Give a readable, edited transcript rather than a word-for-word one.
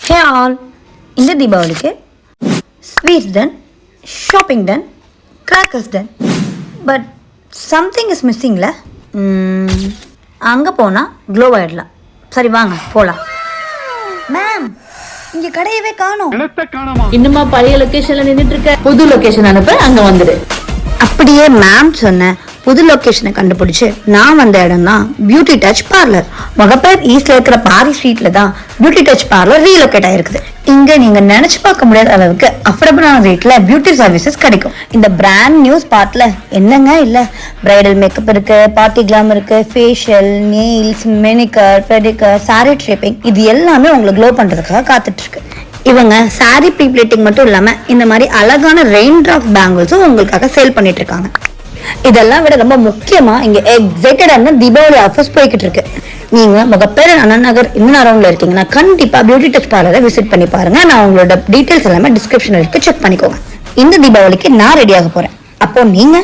ஹே all, இந்த தீபாவளிக்கு sweets டன், ஷாப்பிங் டன், கிராக்கர்ஸ் டன், பட் சம்திங் இஸ் மிஸ்ஸிங்ல. அங்கே போனால் க்ளோ ஆகிடலாம். சரி வாங்க போகலாம். மேம், இங்கே கடையவே காணோம். இன்னுமா பழைய லொகேஷன்ல நின்றுட்டு இருக்க? புது லொகேஷன் அனுப்ப அங்க வந்துடு. அப்படியே மேம் சொன்ன புது லொக்கேஷனை கண்டுபிடிச்சு நான் வந்த இடம் தான் பியூட்டி டச் பார்லர். மொகப்பேர் ஈஸ்ட்ல இருக்கிற பாரி ஸ்ட்ரீட்ல தான் பியூட்டி டச் பார்லர் ரீலோகேட் ஆயிருக்குது. இங்க நீங்க நினைச்சு பார்க்க முடியாத அளவுக்கு அஃபோர்டபுளான ரேட்ல பியூட்டி சர்வீசஸ் கிடைக்கும். இந்த பிராண்ட் நியூ ஸ்பாட்ல என்னங்க இல்ல, பிரைடல் மேக்கப் இருக்கு, பார்ட்டி கிளாம் இருக்கு, ஃபேஷியல், நெயில்ஸ், மெனிகர், பெடிகர், சாரி ட்ரிப்பிங், இது எல்லாமே உங்களுக்கு க்ளோ பண்றதுக்காக காத்துட்டு இருக்கு. இவங்க சாரி ப்ரீப்ளேட்டிங் மட்டும் இல்லாம இந்த மாதிரி அழகான ரெயின் டிராப் பேங்கிள்ஸும் உங்களுக்காக சேல் பண்ணிட்டு இருக்காங்க. இதெல்லாம் விட ரொம்ப முக்கியமா இங்க எக்ஸைட்டடான தீபாவளி ஆஃபர்ஸ் போய்கிட்டு இருக்கு. நீங்க முகப்பேர் அண்ணா நகர் இன்னும் அரௌண்ட்ல இருக்கீங்கன்னா கண்டிப்பா பியூட்டி டச் பார்லரை விசிட் பண்ணி பாருங்க. நான் உங்களோட டீடைல்ஸ் எல்லாமே டிஸ்கிரிப்ஷன்ல இருக்கு, செக் பண்ணிக்கோங்க. இந்த தீபாவளிக்கு நான் ரெடியாக போறேன். அப்போ நீங்க